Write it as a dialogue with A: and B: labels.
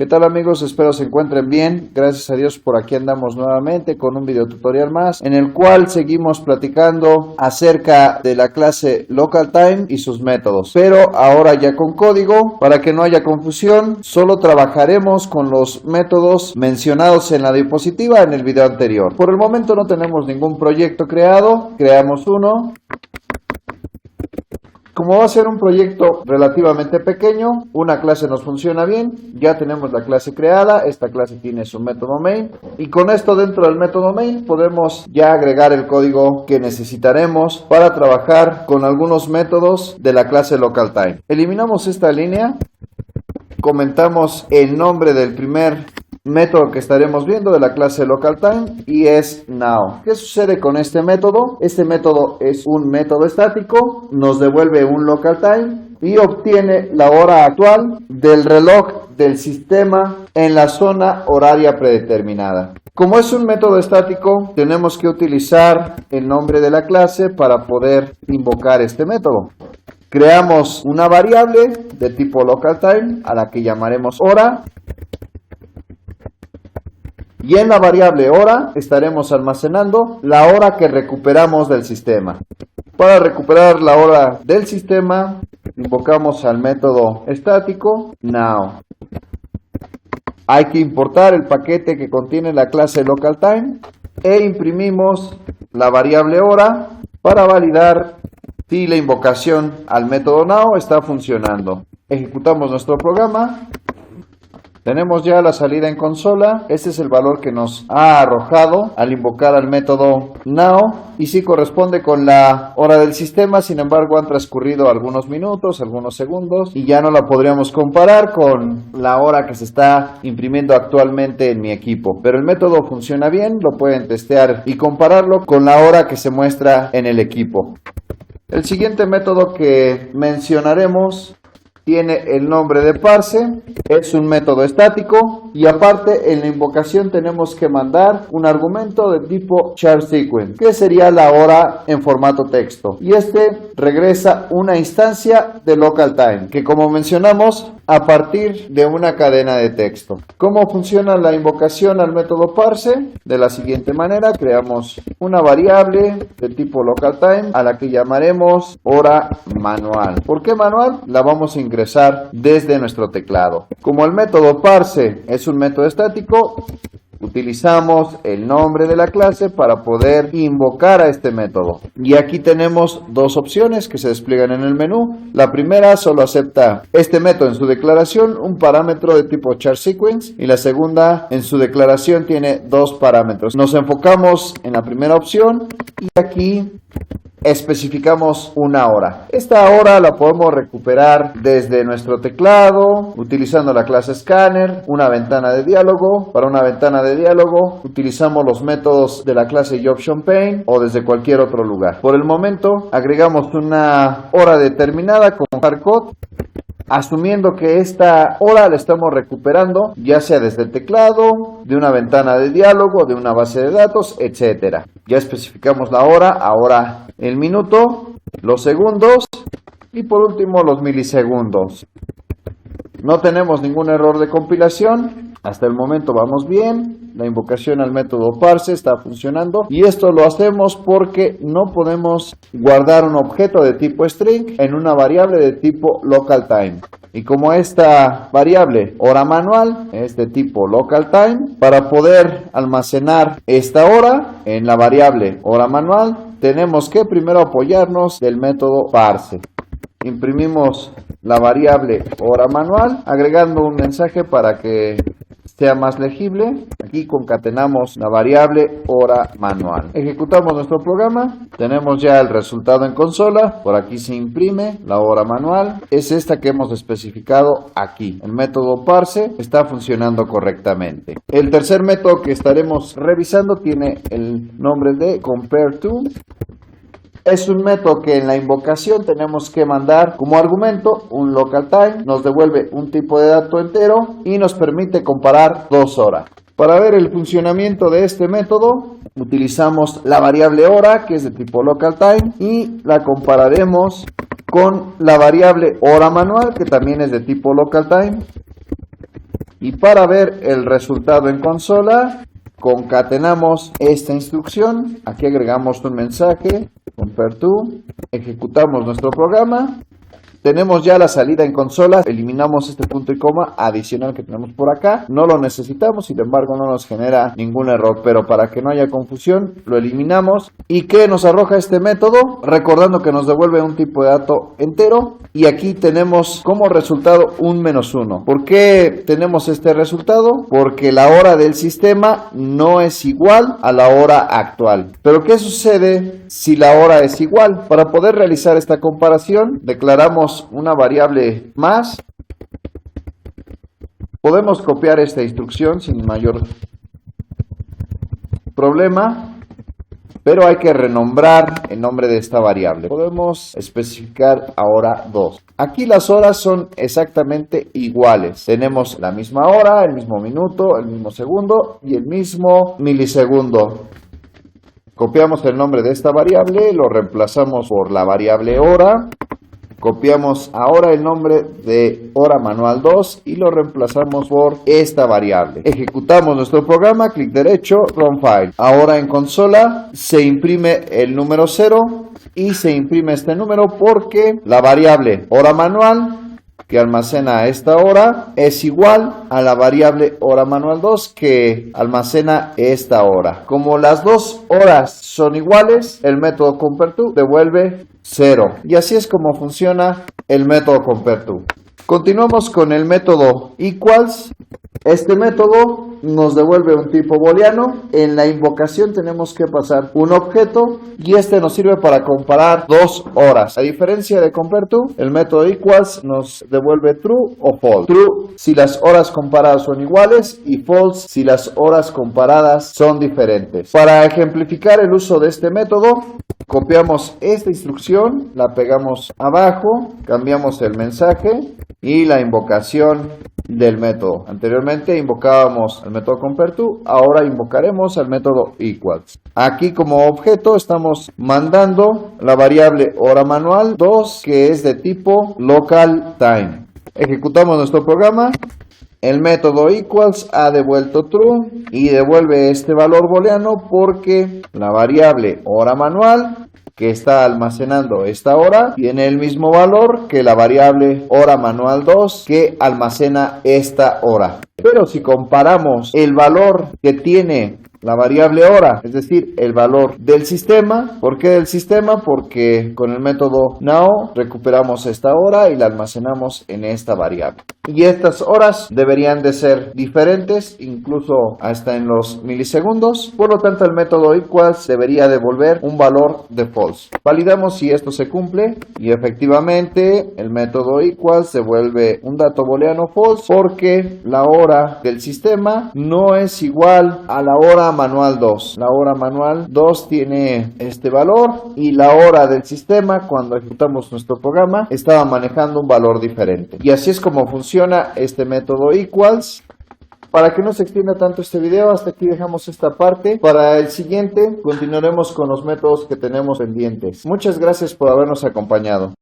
A: ¿Qué tal amigos? Espero se encuentren bien. Gracias a Dios por aquí andamos nuevamente con un video tutorial más en el cual seguimos platicando acerca de la clase LocalTime y sus métodos. Pero ahora ya con código, para que no haya confusión, solo trabajaremos con los métodos mencionados en la diapositiva en el video anterior. Por el momento no tenemos ningún proyecto creado, creamos uno. Como va a ser un proyecto relativamente pequeño, una clase nos funciona bien, ya tenemos la clase creada, esta clase tiene su método main y con esto dentro del método main podemos ya agregar el código que necesitaremos para trabajar con algunos métodos de la clase LocalTime. Eliminamos esta línea, comentamos el nombre del primer método que estaremos viendo de la clase LocalTime y es Now. ¿Qué sucede con este método? Este método es un método estático, nos devuelve un LocalTime y obtiene la hora actual del reloj del sistema en la zona horaria predeterminada. Como es un método estático, tenemos que utilizar el nombre de la clase para poder invocar este método. Creamos una variable de tipo LocalTime a la que llamaremos hora. Y en la variable hora estaremos almacenando la hora que recuperamos del sistema. Para recuperar la hora del sistema, invocamos al método estático Now. Hay que importar el paquete que contiene la clase LocalTime e imprimimos la variable hora para validar si la invocación al método Now está funcionando. Ejecutamos nuestro programa. Tenemos ya la salida en consola, este es el valor que nos ha arrojado al invocar al método Now y sí corresponde con la hora del sistema, sin embargo han transcurrido algunos minutos, algunos segundos y ya no la podríamos comparar con la hora que se está imprimiendo actualmente en mi equipo. Pero el método funciona bien, lo pueden testear y compararlo con la hora que se muestra en el equipo. El siguiente método que mencionaremos tiene el nombre de parse, es un método estático y aparte en la invocación tenemos que mandar un argumento de tipo charSequence, que sería la hora en formato texto. Y este regresa una instancia de LocalTime, que como mencionamos, a partir de una cadena de texto. ¿Cómo funciona la invocación al método parse? De la siguiente manera, creamos una variable de tipo LocalTime a la que llamaremos hora manual. ¿Por qué manual? La vamos a ingresar desde nuestro teclado. Como el método parse es un método estático, utilizamos el nombre de la clase para poder invocar a este método. Y aquí tenemos dos opciones que se despliegan en el menú. La primera solo acepta este método en su declaración, un parámetro de tipo charSequence, y la segunda en su declaración tiene dos parámetros. Nos enfocamos en la primera opción y aquí especificamos una hora. Esta hora la podemos recuperar desde nuestro teclado utilizando la clase scanner, una ventana de diálogo. Para una ventana de diálogo utilizamos los métodos de la clase JobOptionPane o desde cualquier otro lugar. Por el momento agregamos una hora determinada con hardcode, asumiendo que esta hora la estamos recuperando ya sea desde el teclado, de una ventana de diálogo, de una base de datos, etcétera. Ya especificamos la hora, ahora el minuto, los segundos y por último los milisegundos. No tenemos ningún error de compilación, hasta el momento vamos bien, la invocación al método parse está funcionando y esto lo hacemos porque no podemos guardar un objeto de tipo string en una variable de tipo LocalTime. Y como esta variable hora manual es de tipo LocalTime, para poder almacenar esta hora en la variable hora manual tenemos que primero apoyarnos del método parse. Imprimimos la variable hora manual agregando un mensaje para que sea más legible. Aquí concatenamos la variable hora manual. Ejecutamos nuestro programa. Tenemos ya el resultado en consola. Por aquí se imprime la hora manual. Es esta que hemos especificado aquí. El método parse está funcionando correctamente. El tercer método que estaremos revisando tiene el nombre de compareTo. Es un método que en la invocación tenemos que mandar como argumento un LocalTime, nos devuelve un tipo de dato entero y nos permite comparar 2 horas. Para ver el funcionamiento de este método, utilizamos la variable hora que es de tipo LocalTime y la compararemos con la variable hora manual que también es de tipo LocalTime. Y para ver el resultado en consola, concatenamos esta instrucción. Aquí agregamos un mensaje, compare to, ejecutamos nuestro programa. Tenemos ya la salida en consola, eliminamos este punto y coma adicional que tenemos por acá, no lo necesitamos, sin embargo no nos genera ningún error, pero para que no haya confusión lo eliminamos. ¿Y qué nos arroja este método? Recordando que nos devuelve un tipo de dato entero y aquí tenemos como resultado un -1. ¿Por qué tenemos este resultado? Porque la hora del sistema no es igual a la hora actual. Pero ¿qué sucede si la hora es igual? Para poder realizar esta comparación declaramos una variable más. Podemos copiar esta instrucción sin mayor problema, pero hay que renombrar el nombre de esta variable. Podemos especificar ahora 2. Aquí las horas son exactamente iguales. Tenemos la misma hora, el mismo minuto, el mismo segundo y el mismo milisegundo. Copiamos el nombre de esta variable, lo reemplazamos por la variable hora. Copiamos ahora el nombre de hora manual 2 y lo reemplazamos por esta variable. Ejecutamos nuestro programa, clic derecho, Run File. Ahora en consola se imprime el número 0 y se imprime este número porque la variable hora manual que almacena esta hora es igual a la variable hora manual 2 que almacena esta hora. Como las dos horas son iguales, el método compareTo devuelve 0. Y así es como funciona el método compareTo. Continuamos con el método equals. Este método nos devuelve un tipo booleano. En la invocación tenemos que pasar un objeto y este nos sirve para comparar dos horas. A diferencia de compareTo, el método equals nos devuelve true o false. True si las horas comparadas son iguales y false si las horas comparadas son diferentes. Para ejemplificar el uso de este método, copiamos esta instrucción, la pegamos abajo, cambiamos el mensaje y la invocación del método. Anteriormente invocábamos el método compareTo, ahora invocaremos el método equals. Aquí como objeto estamos mandando la variable hora manual 2 que es de tipo local time. Ejecutamos nuestro programa. El método equals ha devuelto true y devuelve este valor booleano porque la variable hora manual que está almacenando esta hora tiene el mismo valor que la variable hora manual 2 que almacena esta hora. Pero si comparamos el valor que tiene la variable hora, es decir, el valor del sistema. ¿Por qué del sistema? Porque con el método now recuperamos esta hora y la almacenamos en esta variable. Y estas horas deberían de ser diferentes, incluso hasta en los milisegundos. Por lo tanto, el método equals debería devolver un valor de false. Validamos si esto se cumple y efectivamente el método equals devuelve un dato booleano false porque la hora del sistema no es igual a la hora manual 2. La hora manual 2 tiene este valor y la hora del sistema cuando ejecutamos nuestro programa estaba manejando un valor diferente. Y así es como funciona este método equals. Para que no se extienda tanto este video, hasta aquí dejamos esta parte. Para el siguiente continuaremos con los métodos que tenemos pendientes. Muchas gracias por habernos acompañado.